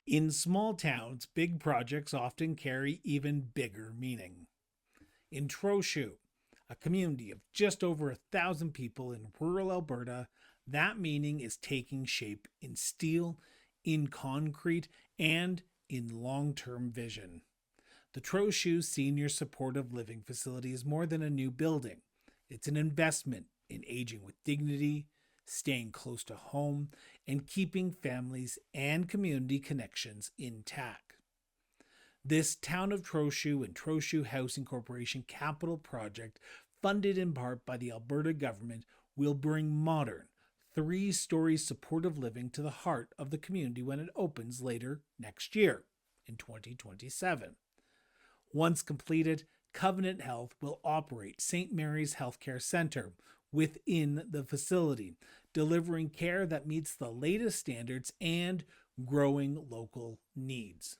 In small towns, big projects often carry even bigger meaning. In Trochu, a community of just over 1,000 people in rural Alberta, that meaning is taking shape in steel, in concrete, and in long term vision. The Trochu Senior Supportive Living Facility is more than a new building, it's an investment in aging with dignity, staying close to home, and keeping families and community connections intact. This Town of Trochu and Trochu Housing Corporation capital project, funded in part by the Alberta government, will bring modern, three-story supportive living to the heart of the community when it opens later next year, in 2027. Once completed, Covenant Health will operate St. Mary's Healthcare Centre within the facility, delivering care that meets the latest standards and growing local needs.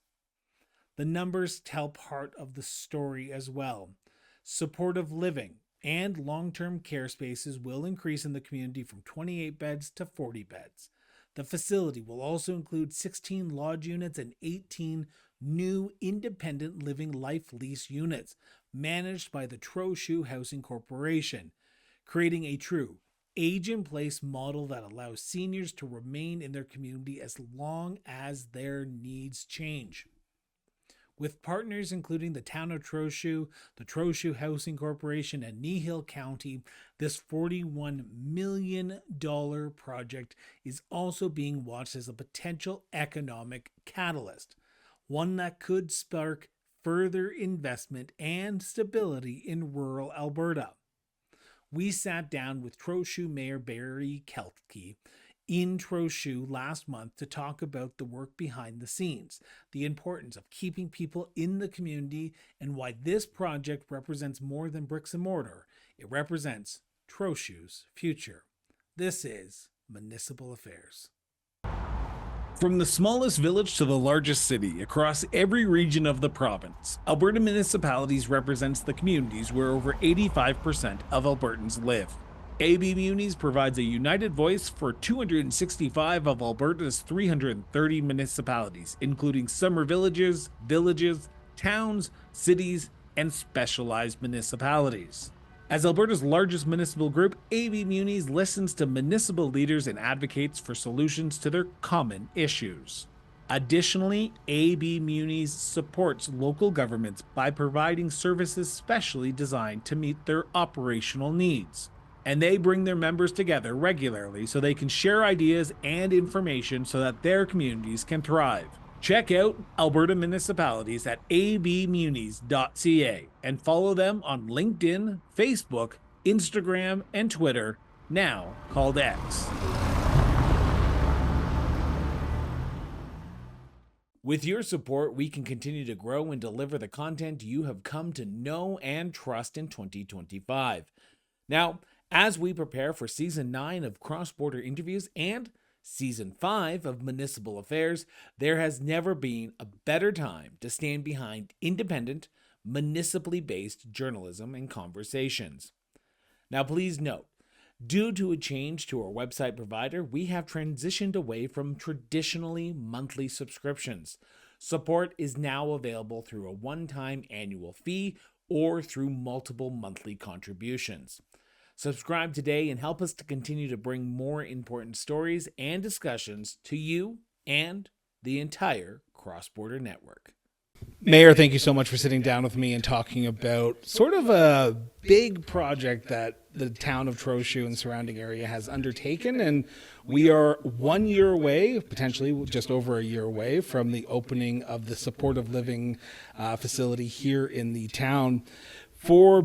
The numbers tell part of the story as well. Supportive living and long-term care spaces will increase in the community from 28 beds to 40 beds. The facility will also include 16 lodge units and 18 new independent living life-lease units managed by the Trochu Housing Corporation, creating a true age-in-place model that allows seniors to remain in their community as long as their needs change. With partners including the Town of Trochu, the Trochu Housing Corporation, and Kneehill County, this $41 million project is also being watched as a potential economic catalyst, one that could spark further investment and stability in rural Alberta. We sat down with Trochu Mayor Barry Keltke in Trochu last month to talk about the work behind the scenes, the importance of keeping people in the community, and why this project represents more than bricks and mortar. It represents Trochu's future. This is Municipal Affairs. From the smallest village to the largest city, across every region of the province, Alberta Municipalities represents the communities where over 85% of Albertans live. AB Munis provides a united voice for 265 of Alberta's 330 municipalities, including summer villages, towns, cities, and specialized municipalities. As Alberta's largest municipal group, AB Munis listens to municipal leaders and advocates for solutions to their common issues. Additionally, AB Munis supports local governments by providing services specially designed to meet their operational needs. And they bring their members together regularly so they can share ideas and information so that their communities can thrive. Check out Alberta Municipalities at abmunis.ca and follow them on LinkedIn, Facebook, Instagram, and Twitter, now called X. With your support, we can continue to grow and deliver the content you have come to know and trust in 2025. Now, as we prepare for Season 9 of Cross-Border Interviews and Season 5 of Municipal Affairs, there has never been a better time to stand behind independent, municipally based journalism and conversations. Now, please note, due to a change to our website provider, we have transitioned away from traditionally monthly subscriptions. Support is now available through a one-time annual fee or through multiple monthly contributions. Subscribe today and help us to continue to bring more important stories and discussions to you and the entire Cross-Border Network. Mayor, thank you so much for sitting down with me and talking about sort of a big project that the town of Trochu and surrounding area has undertaken. And we are 1 year away, potentially just over a year away, from the opening of the supportive living facility here in the town. For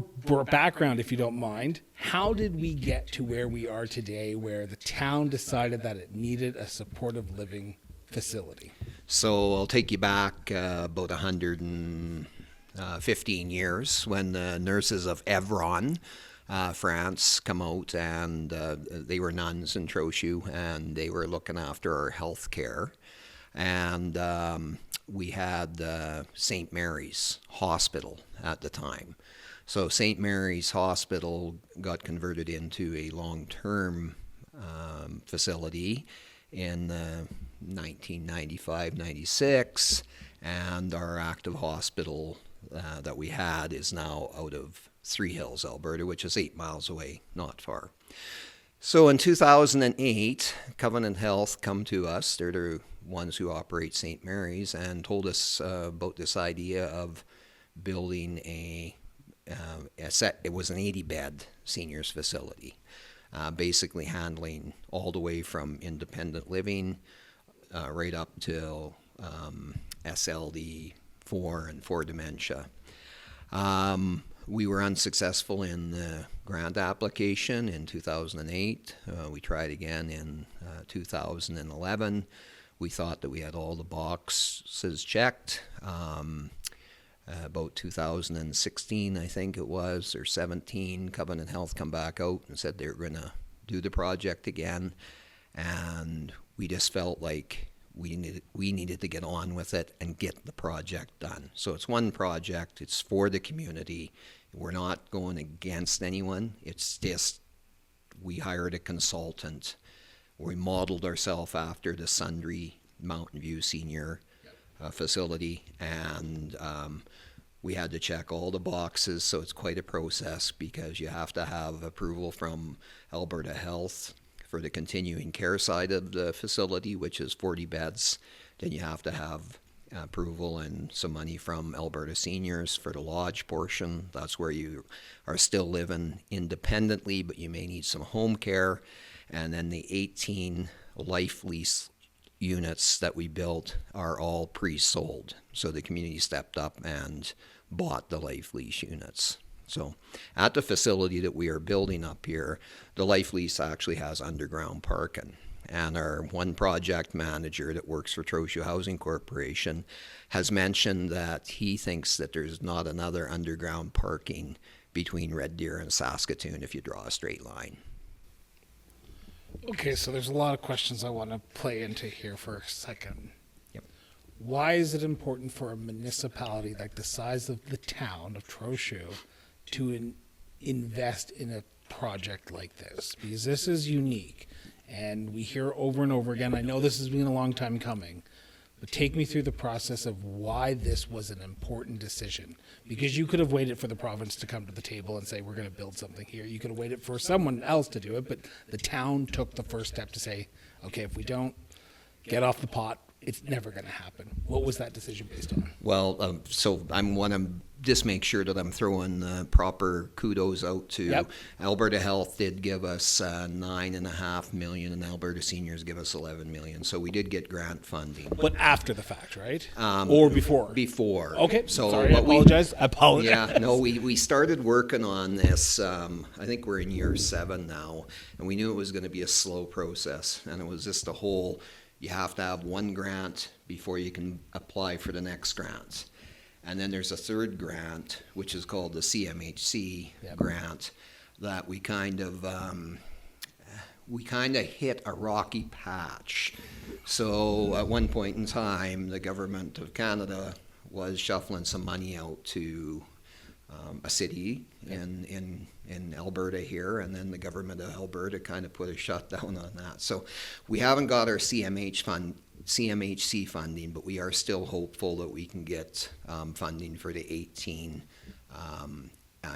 background, if you don't mind, how did we get to where we are today, where the town decided that it needed a supportive living facility? So I'll take you back about 115 years when the nurses of Evron, France, come out, and they were nuns in Trochu, and they were looking after our health care. And we had St. Mary's Hospital at the time. So St. Mary's Hospital got converted into a long-term facility in the 1995, 96, and our active hospital that we had is now out of Three Hills, Alberta, which is 8 miles away, not far. So in 2008, Covenant Health come to us. They're the ones who operate St. Mary's, and told us about this idea of building it was an 80-bed seniors facility, basically handling all the way from independent living right up till SLD 4 and 4 dementia. We were unsuccessful in the grant application in 2008. We tried again in 2011. We thought that we had all the boxes checked. About 2016, I think it was, or 17, Covenant Health come back out and said they were going to do the project again. And we just felt like we needed to get on with it and get the project done. So it's one project. It's for the community. We're not going against anyone. It's just we hired a consultant. We modeled ourselves after the Sundre Mountain View Senior facility, and we had to check all the boxes. So it's quite a process because you have to have approval from Alberta Health for the continuing care side of the facility, which is 40 beds. Then you have to have approval and some money from Alberta Seniors for the lodge portion. That's where you are still living independently, but you may need some home care. And then the 18 life-lease units that we built are all pre-sold. So the community stepped up and bought the life-lease units. So at the facility that we are building up here, the life lease actually has underground parking. And our one project manager that works for Trochu Housing Corporation has mentioned that he thinks that there's not another underground parking between Red Deer and Saskatoon if you draw a straight line. Okay, so there's a lot of questions I want to play into here for a second. Yep. Why is it important for a municipality like the size of the town of Trochu to invest in a project like this? Because this is unique, and we hear over and over again. I know this has been a long time coming, but take me through the process of why this was an important decision. Because you could have waited for the province to come to the table and say, we're going to build something here. You could have waited for someone else to do it, but the town took the first step to say, okay, if we don't get off the pot, it's never going to happen. What was that decision based on? Well, so I want to just make sure that I'm throwing proper kudos out to Alberta Health. Did give us $9.5 million, and Alberta Seniors give us $11 million. So we did get grant funding. But after the fact, right? Or before? Before. Okay. So sorry, I apologize. Yeah. No, we started working on this. I think we're in year 7 now, and we knew it was going to be a slow process, and it was just a whole. You have to have one grant before you can apply for the next grant. And then there's a third grant, which is called the CMHC grant, that we kind of hit a rocky patch. So at one point in time, the government of Canada was shuffling some money out to a city in Alberta here, and then the government of Alberta kind of put a shutdown on that. So we haven't got our CMHC funding, but we are still hopeful that we can get funding for the 18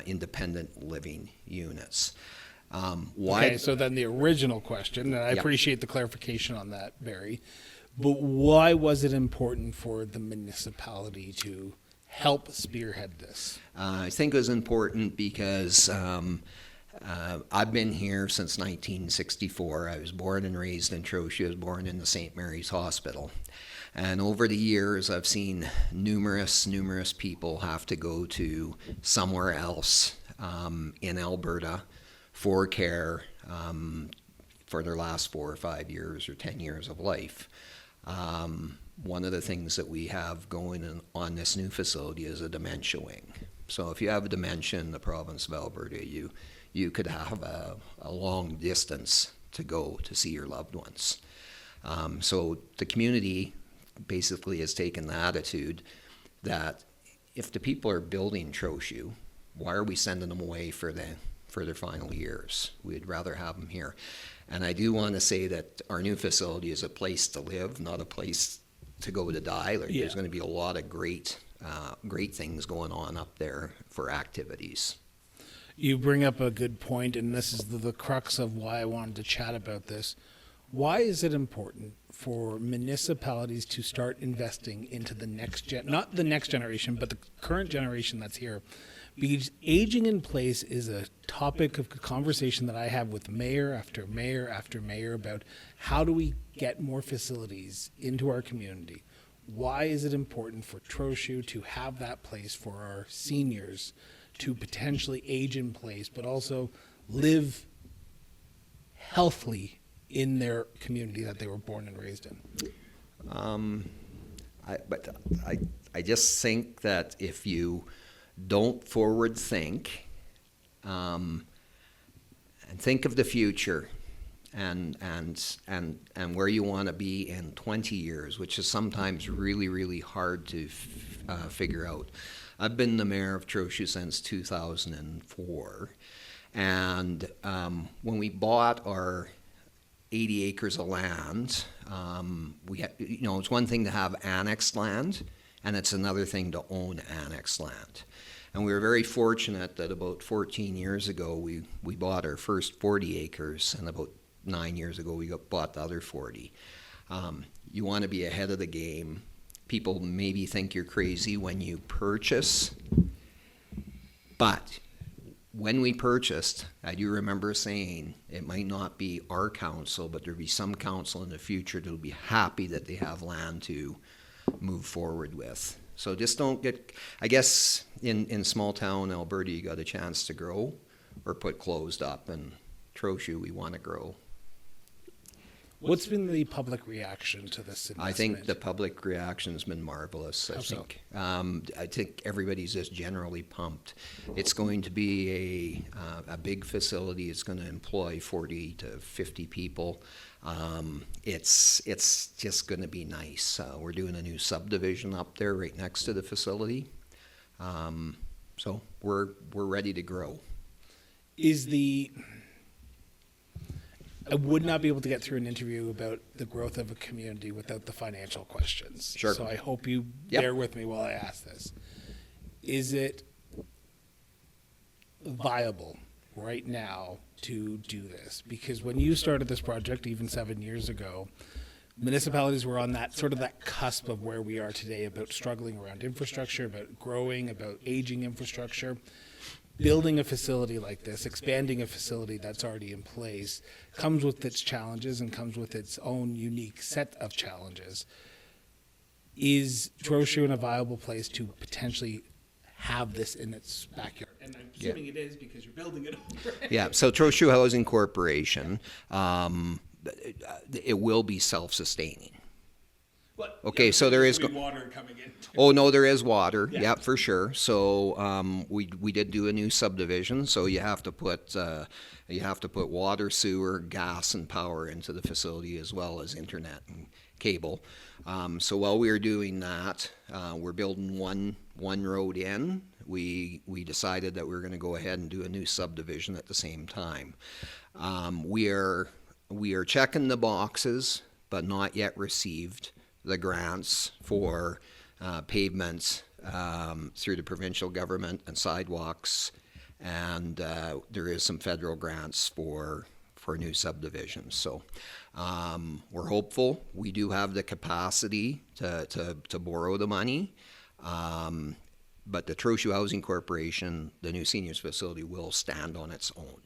independent living units. Why? Okay, so then the original question, and I appreciate the clarification on that, Barry, but why was it important for the municipality to help spearhead this? I think it was important because I've been here since 1964. I was born and raised in Trochu. I was born in the St. Mary's Hospital. And over the years, I've seen numerous people have to go to somewhere else in Alberta for care for their last 4 or 5 years or 10 years of life. One of the things that we have going on this new facility is a dementia wing. So if you have a dementia in the province of Alberta, you could have a long distance to go to see your loved ones. So the community basically has taken the attitude that if the people are building Trochu, why are we sending them away for for their final years. We'd rather have them here. And I do want to say that our new facility is a place to live, not a place to go to die. Like, there's going to be a lot of great things going on up there for activities. You bring up a good point, and this is the crux of why I wanted to chat about this. Why is it important for municipalities to start investing into the next not the next generation, but the current generation that's here? Because aging in place is a topic of conversation that I have with mayor after mayor after mayor about how do we get more facilities into our community? Why is it important for Trochu to have that place for our seniors to potentially age in place, but also live healthily in their community that they were born and raised in? I just think that if you don't forward think and think of the future and where you want to be in 20 years, which is sometimes really, really hard to figure out. I've been the mayor of Trochu since 2004, and when we bought our 80 acres of land, it's one thing to have annexed land, and it's another thing to own annexed land. And we were very fortunate that about 14 years ago, we bought our first 40 acres, and about 9 years ago, we bought the other 40. You want to be ahead of the game. People maybe think you're crazy when you purchase, but when we purchased, I do remember saying it might not be our council, but there'll be some council in the future that'll be happy that they have land to move forward with. So just don't get, I guess in small town Alberta, you got a chance to grow or put closed up, and Trochu, we want to grow. What's been the public reaction to this investment? I think the public reaction's been marvelous. I think everybody's just generally pumped. It's going to be a big facility. It's going to employ 40 to 50 people. It's just going to be nice. We're doing a new subdivision up there right next to the facility. So we're ready to grow. I would not be able to get through an interview about the growth of a community without the financial questions. Sure. So I hope you bear with me while I ask this. Is it viable right now to do this? Because when you started this project, even 7 years ago, municipalities were on that cusp of where we are today, about struggling around infrastructure, about growing, about aging infrastructure. Building a facility like this, expanding a facility that's already in place, comes with its challenges and comes with its own unique set of challenges. Is Trochu in a viable place to potentially have this in its backyard? And I'm assuming it is because you're building it over. Yeah, so Trochu Housing Corporation, it will be self-sustaining. But, okay, so there is water coming in. Oh no, there is water. Yeah, for sure. So we did do a new subdivision. So you have to put water, sewer, gas, and power into the facility, as well as internet and cable. So while we were doing that, we're building one road in. We decided that we were going to go ahead and do a new subdivision at the same time. We are checking the boxes, but not yet received the grants for pavements through the provincial government and sidewalks, and there is some federal grants for new subdivisions. So we're hopeful. We do have the capacity to borrow the money, but the Trochu Housing Corporation, the new seniors facility, will stand on its own.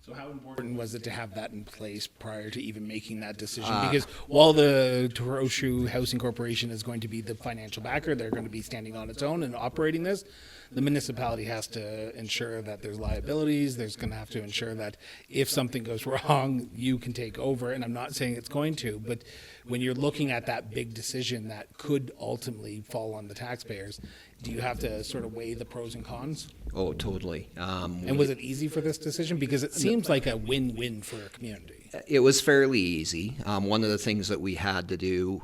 So how important was it to have that in place prior to even making that decision? Because while the Trochu Housing Corporation is going to be the financial backer, they're going to be standing on its own and operating this, the municipality has to ensure that there's liabilities. There's going to have to ensure that if something goes wrong, you can take over. And I'm not saying it's going to, but when you're looking at that big decision that could ultimately fall on the taxpayers, do you have to sort of weigh the pros and cons? Oh, totally. And was it easy for this decision? Because it seems like a win-win for a community. It was fairly easy. One of the things that we had to do,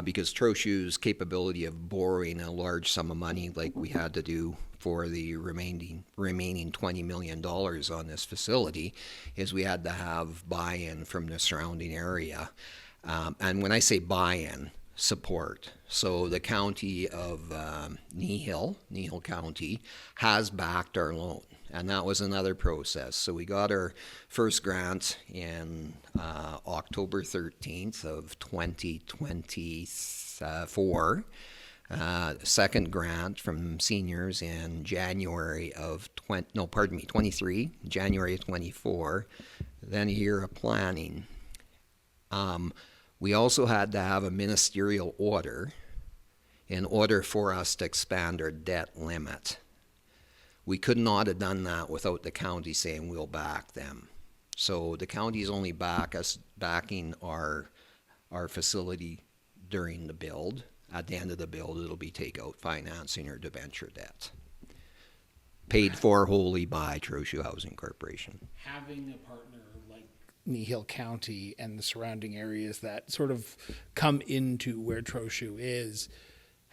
because Trochu's capability of borrowing a large sum of money, like we had to do for the remaining $20 million on this facility is we had to have buy-in from the surrounding area. And when I say buy-in, support. So the county of Nehill County, has backed our loan. And that was another process. So we got our first grant in October 13th of 2024. Second grant from seniors in January of 23, January of 24. Then a year of planning. We also had to have a ministerial order in order for us to expand our debt limit. We could not have done that without the county saying we'll back them. So the county is only backing our facility during the build. At the end of the build, it'll be takeout financing or debenture debt. Paid for wholly by Trochu Housing Corporation. Having a partner like Nehill County and the surrounding areas that sort of come into where Trochu is,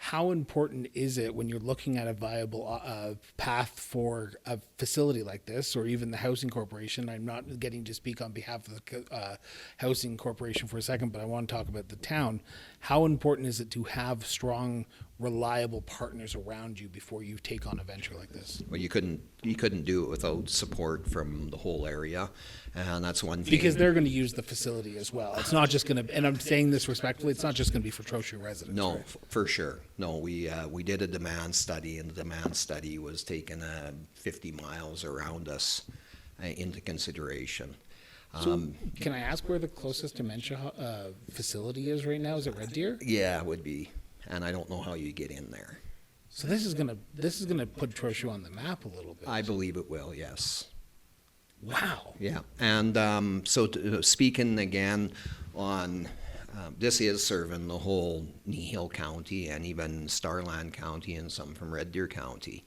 how important is it when you're looking at a viable path for a facility like this, or even the housing corporation? I'm not getting to speak on behalf of the housing corporation for a second, but I want to talk about the town. How important is it to have strong, reliable partners around you before you take on a venture like this? Well, you couldn't do it without support from the whole area, and that's one thing. Because they're going to use the facility as well. It's not just going to, and I'm saying this respectfully, it's not just going to be for Trochu residents. No, right? for sure. No, we did a demand study, and the demand study was taking 50 miles around us into consideration. So can I ask where the closest dementia facility is right now? Is it Red Deer? Yeah, it would be, and I don't know how you get in there. So this is gonna put Trochu on the map a little bit. I believe it will, yes. Wow. Yeah, and speaking again on, this is serving the whole Nehill County and even Starland County and some from Red Deer County.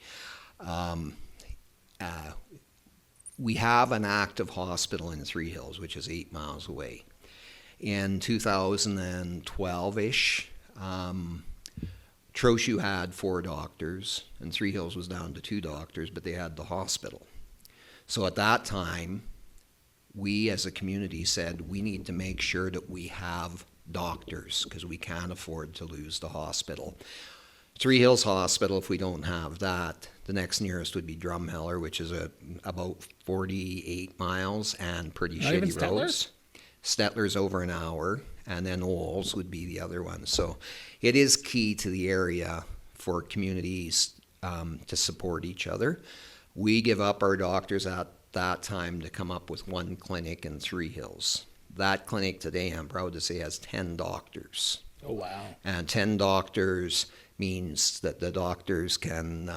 We have an active hospital in Three Hills, which is 8 miles away. In 2012-ish, Trochu had 4 doctors, and Three Hills was down to 2 doctors, but they had the hospital. So at that time, we as a community said we need to make sure that we have doctors because we can't afford to lose the hospital. Three Hills Hospital, if we don't have that, the next nearest would be Drumheller, which is about 48 miles and pretty shitty roads. Stettler's over an hour, and then Olds would be the other one. So it is key to the area for communities to support each other. We give up our doctors at that time to come up with one clinic in Three Hills. That clinic today, I'm proud to say, has 10 doctors. Oh, wow. And 10 doctors means that the doctors can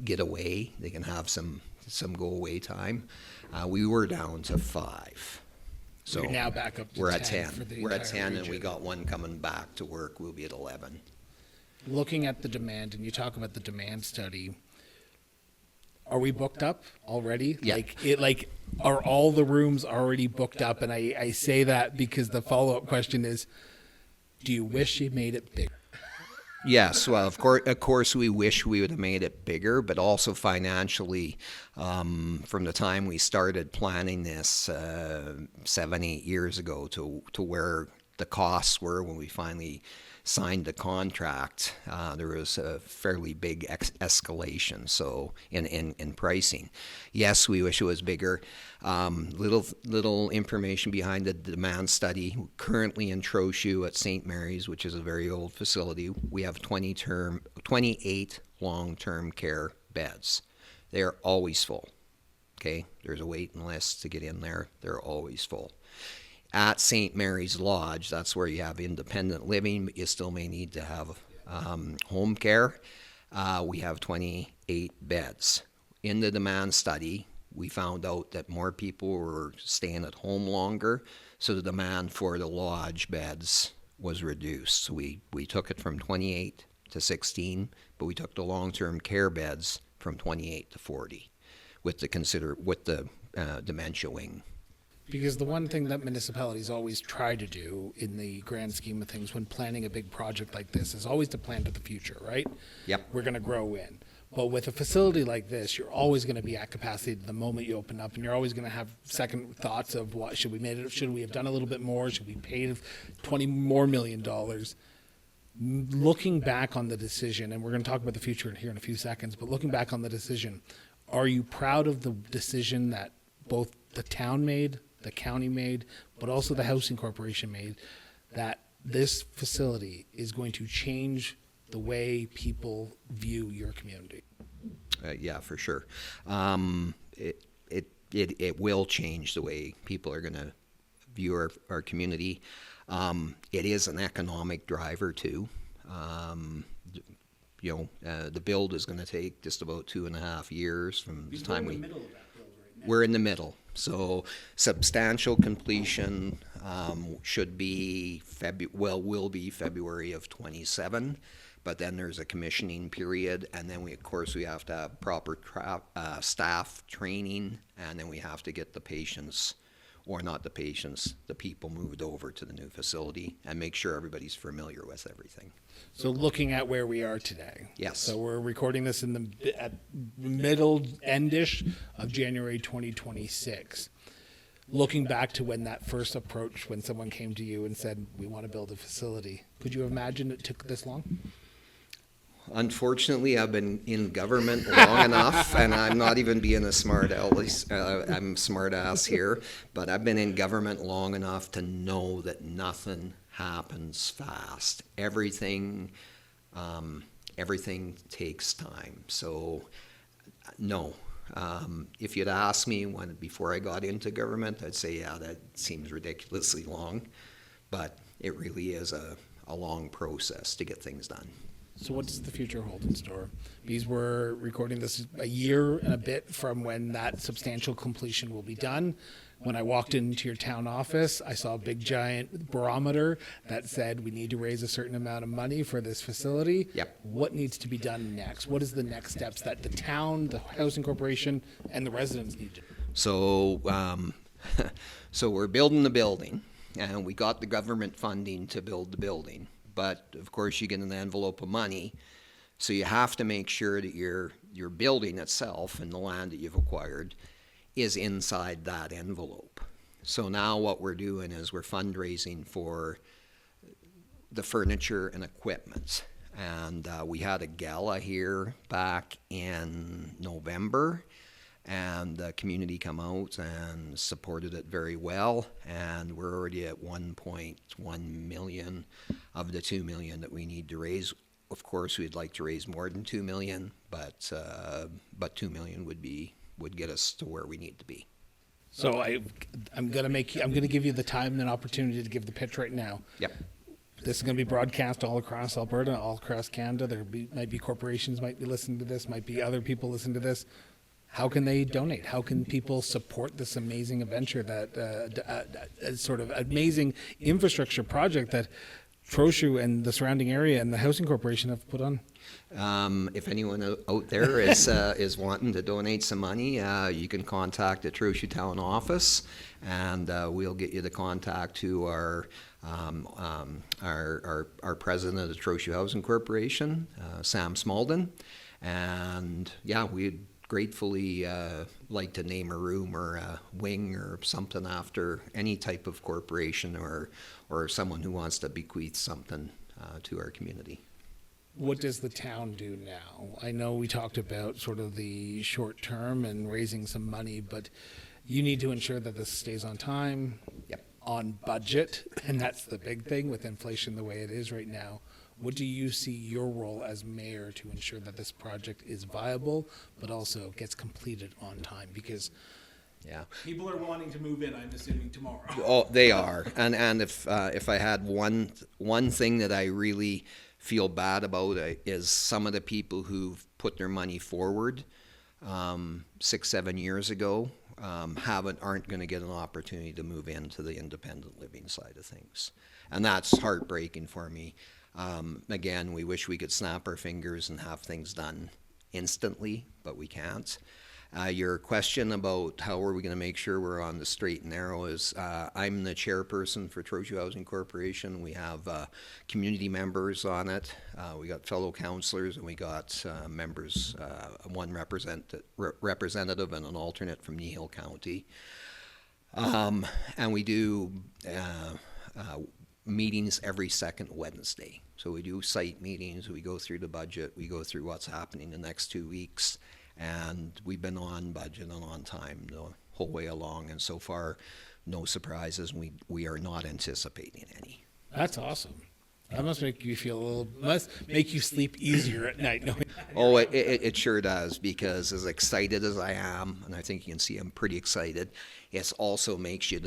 get away. They can have some go-away time. We were down to 5. So you're now back up to we're 10 at 10. for the We're at entire 10, and region. we got one coming back to work. We'll be at 11. Looking at the demand, and you talk about the demand study, are we booked up already? Yeah. Are all the rooms already booked up? And I say that because the follow-up question is, do you wish you made it bigger? Yes, well, of course, we wish we would have made it bigger, but also financially, from the time we started planning this 7-8 years ago to where the costs were when we finally signed the contract, there was a fairly big escalation. So in pricing, yes, we wish it was bigger. Little information behind the demand study. Currently in Trochu at St. Mary's, which is a very old facility, we have 28 long-term care beds. They are always full. Okay, there's a waiting list to get in there. They're always full. At St. Mary's Lodge, that's where you have independent living, but you still may need to have home care. We have 28 beds. In the demand study, we found out that more people were staying at home longer, so the demand for the lodge beds was reduced. So we took it from 28 to 16, but we took the long-term care beds from 28 to 40 with the dementia wing. Because the one thing that municipalities always try to do in the grand scheme of things when planning a big project like this is always to plan to the future, right? Yep. We're going to grow in. But with a facility like this, you're always going to be at capacity the moment you open up, and you're always going to have second thoughts of what should we have done a little bit more? Should we pay $20 more million? Looking back on the decision, and we're going to talk about the future here in a few seconds, but looking back on the decision, are you proud of the decision that both the town made, the county made, but also the housing corporation made, that this facility is going to change the way people view your community? Yeah, for sure. It will change the way people are going to view our community. It is an economic driver too. The build is going to take just about 2.5 years from the time we're in the middle. So substantial completion should be will be February of 27. But then there's a commissioning period, and then we have to have proper staff training, and then we have to get the people moved over to the new facility and make sure everybody's familiar with everything. So looking at where we are today. Yes. So we're recording this at middle endish of January 2026. Looking back to when that first approach, when someone came to you and said, we want to build a facility, could you imagine it took this long? Unfortunately, I've been in government long enough, and I'm not even being a smart ass here, but I've been in government long enough to know that nothing happens fast. Everything takes time. So, no. If you'd asked me before I got into government, I'd say, yeah, that seems ridiculously long, but it really is a long process to get things done. So what does the future hold in store? Because we're recording this a year and a bit from when that substantial completion will be done. When I walked into your town office, I saw a big giant barometer that said we need to raise a certain amount of money for this facility. Yep. What needs to be done next? What is the next steps that the town, the housing corporation, and the residents need to do? So, so we're building the building, and we got the government funding to build the building. But of course, you get an envelope of money, so you have to make sure that your building itself and the land that you've acquired is inside that envelope. So now what we're doing is we're fundraising for the furniture and equipment. And we had a gala here back in November, and the community come out and supported it very well, and we're already at 1.1 million of the 2 million that we need to raise. Of course, we'd like to raise more than 2 million, but 2 million would get us to where we need to be. So I'm gonna give you the time and opportunity to give the pitch right now. Yep. This is going to be broadcast all across Alberta, all across Canada. Might be corporations might be listening to this, might be other people listening to this. How can they donate? How can people support this amazing adventure, that sort of amazing infrastructure project that Trochu and the surrounding area and the housing corporation have put on? If anyone out there is wanting to donate some money, you can contact the Trochu Town office, and we'll get you the contact to our president of the Trochu Housing Corporation, Sam Smalden, and yeah, we'd gratefully like to name a room or a wing or something after any type of corporation or someone who wants to bequeath something to our community. What does the town do now? I know we talked about sort of the short term and raising some money, but you need to ensure that this stays on time, Yep. on budget, and that's the big thing with inflation the way it is right now. What do you see your role as mayor to ensure that this project is viable, but also gets completed on time? Because yeah, people are wanting to move in, I'm assuming, tomorrow. Oh, they are. And if I had one thing that I really feel bad about is some of the people who've put their money forward 6-7 years ago aren't going to get an opportunity to move into the independent living side of things, and that's heartbreaking for me. Again, we wish we could snap our fingers and have things done instantly, but we can't. Your question about how are we going to make sure we're on the straight and narrow is I'm the chairperson for Trochu Housing Corporation. We have community members on it. We got fellow councillors, and we got members, one representative and an alternate from Nehill County. And we do meetings every second Wednesday. So we do site meetings, we go through the budget, we go through what's happening the next 2 weeks, and we've been on budget and on time the whole way along, and so far, no surprises. We are not anticipating any. That's awesome. That must make you feel must make you sleep easier at night knowing that. Oh, it sure does, because as excited as I am, and I think you can see I'm pretty excited, it also makes you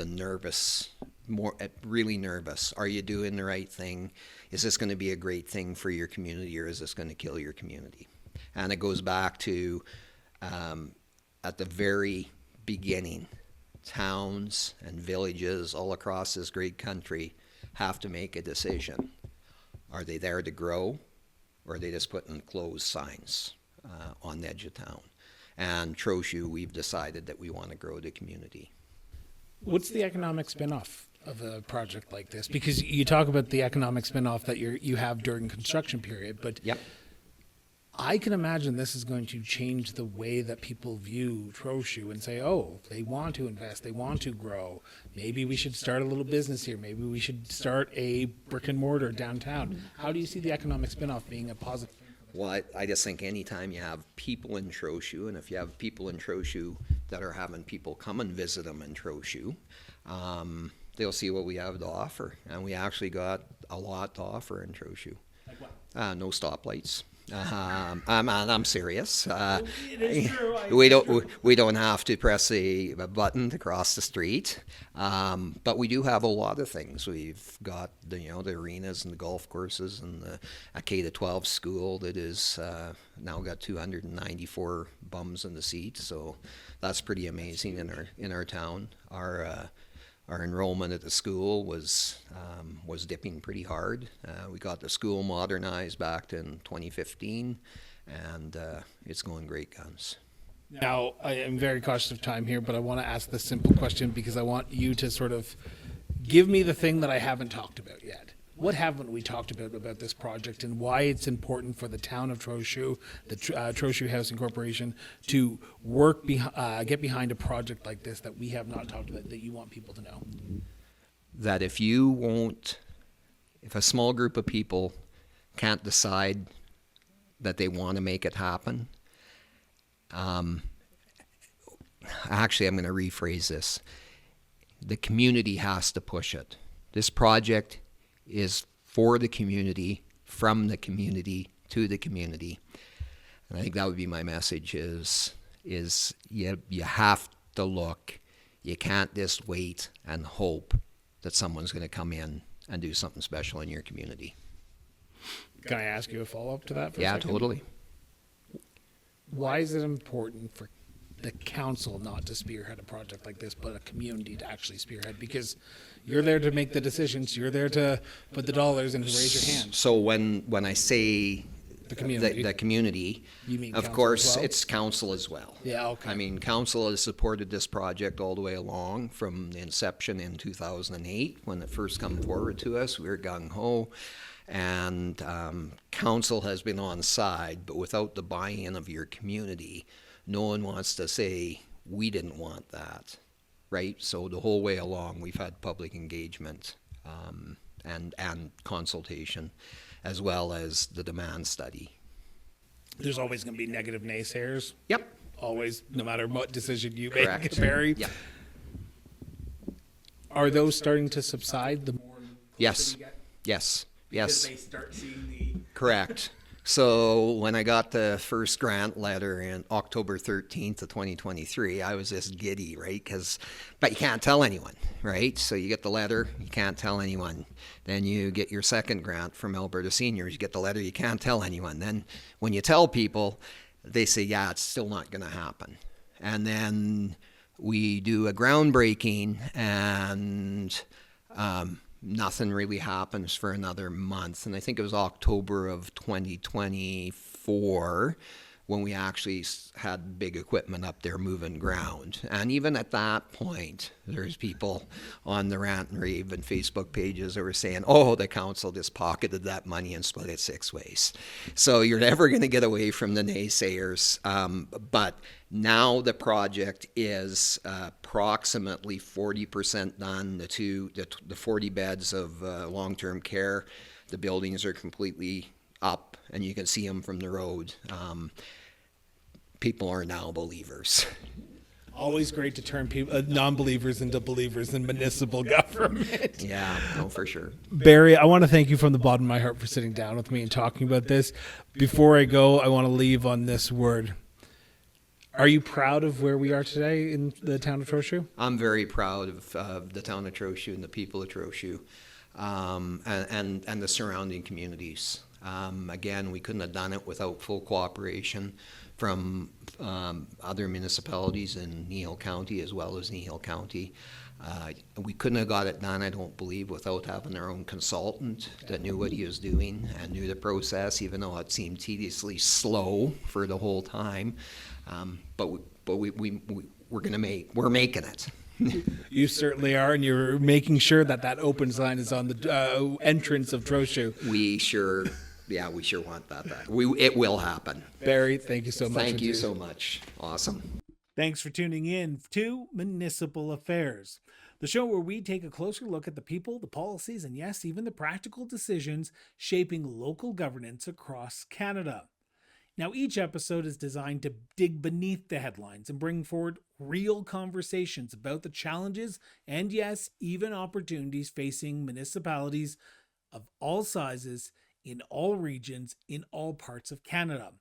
really nervous. Are you doing the right thing? Is this going to be a great thing for your community, or is this going to kill your community? And it goes back to, at the very beginning, towns and villages all across this great country have to make a decision. Are they there to grow, or are they just putting closed signs on the edge of town? And Trochu, we've decided that we want to grow the community. What's the economic spinoff of a project like this? Because you talk about the economic spinoff that you have during construction period, but Yep. I can imagine this is going to change the way that people view Trochu and say, oh, they want to invest, they want to grow. Maybe we should start a little business here. Maybe we should start a brick and mortar downtown. How do you see the economic spinoff being a positive thing? Well, I just think anytime you have people in Trochu, and if you have people in Trochu that are having people come and visit them in Trochu, they'll see what we have to offer. And we actually got a lot to offer in Trochu. Like what? No stoplights. I'm serious. It is true. We don't have to press a button to cross the street, but we do have a lot of things. We've got the arenas and the golf courses and a K-12 school that is now got 294 bums in the seat. So that's pretty amazing in our town. Our enrollment at the school was dipping pretty hard. We got the school modernized back in 2015, and it's going great guns. Now, I am very cautious of time here, but I want to ask this simple question because I want you to sort of give me the thing that I haven't talked about yet. What haven't we talked about this project, and why it's important for the town of Trochu, the Trochu Housing Corporation, to get behind a project like this that we have not talked about, that you want people to know? That if a small group of people can't decide that they want to make it happen, actually, I'm going to rephrase this. The community has to push it. This project is for the community, from the community, to the community. And I think that would be my message is you have to look. You can't just wait and hope that someone's going to come in and do something special in your community. Can I ask you a follow-up to that for a Yeah, second? totally. Why is it important for the council not to spearhead a project like this, but a community to actually spearhead? Because you're there to make the decisions, you're there to put the dollars and to raise your hand. So when I say The community. the community, You mean of council course, as well? it's council as well. Yeah, okay. I mean, council has supported this project all the way along from the inception in 2008 when it first come forward to us. We were gung-ho. And council has been on side, but without the buy-in of your community, no one wants to say, we didn't want that, right? So the whole way along, we've had public engagement and consultation, as well as the demand study. There's always going to be negative naysayers. Yep. Always, no matter what decision you Correct. make, Barry. Yeah. Are those starting to subside the more Yes. you get? Yes. Because Yes. they start seeing the... Correct. So when I got the first grant letter in October 13th of 2023, I was just giddy, right? But you can't tell anyone, right? So you get the letter, you can't tell anyone. Then you get your second grant from Alberta Seniors, you get the letter, you can't tell anyone. Then when you tell people, they say, yeah, it's still not going to happen. And then we do a groundbreaking, and nothing really happens for another month. And I think it was October of 2024 when we actually had big equipment up there moving ground. And even at that point, there's people on the Rant and Rave and Facebook pages that were saying, oh, the council just pocketed that money and split it 6 ways. So you're never going to get away from the naysayers. But now the project is approximately 40% done. The 40 beds of long-term care, the buildings are completely up, and you can see them from the road. People are now believers. Always great to turn people, non-believers into believers in municipal government. Yeah, no, for sure. Barry, I want to thank you from the bottom of my heart for sitting down with me and talking about this. Before I go, I want to leave on this word. Are you proud of where we are today in the town of Trochu? I'm very proud of the town of Trochu and the people of Trochu, and the surrounding communities. Again, we couldn't have done it without full cooperation from other municipalities in Neil County as well as Neil County. We couldn't have got it done, I don't believe, without having our own consultant that knew what he was doing and knew the process, even though it seemed tediously slow for the whole time. But we're making it. You certainly are, and you're making sure that open sign is on the entrance of Trochu. We sure want that. It will happen. Barry, thank you so much. Thank you so much. Awesome. Thanks for tuning in to Municipal Affairs, the show where we take a closer look at the people, the policies, and yes, even the practical decisions shaping local governance across Canada. Now, each episode is designed to dig beneath the headlines and bring forward real conversations about the challenges and, yes, even opportunities facing municipalities of all sizes, in all regions, in all parts of Canada.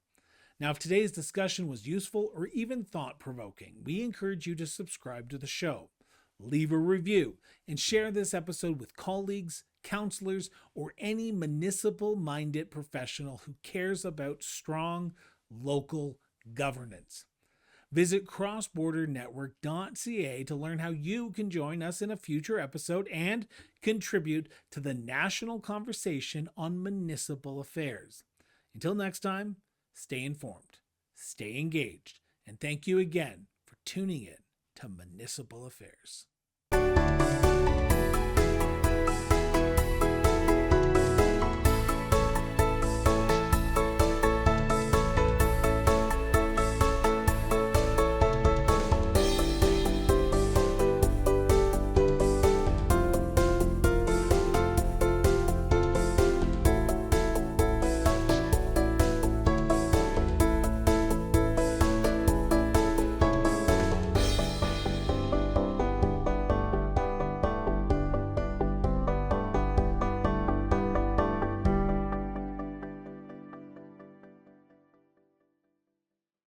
Now, if today's discussion was useful or even thought-provoking, we encourage you to subscribe to the show, leave a review, and share this episode with colleagues, counselors, or any municipal-minded professional who cares about strong local governance. Visit crossbordernetwork.ca to learn how you can join us in a future episode and contribute to the national conversation on municipal affairs. Until next time, stay informed, stay engaged, and thank you again for tuning in to Municipal Affairs.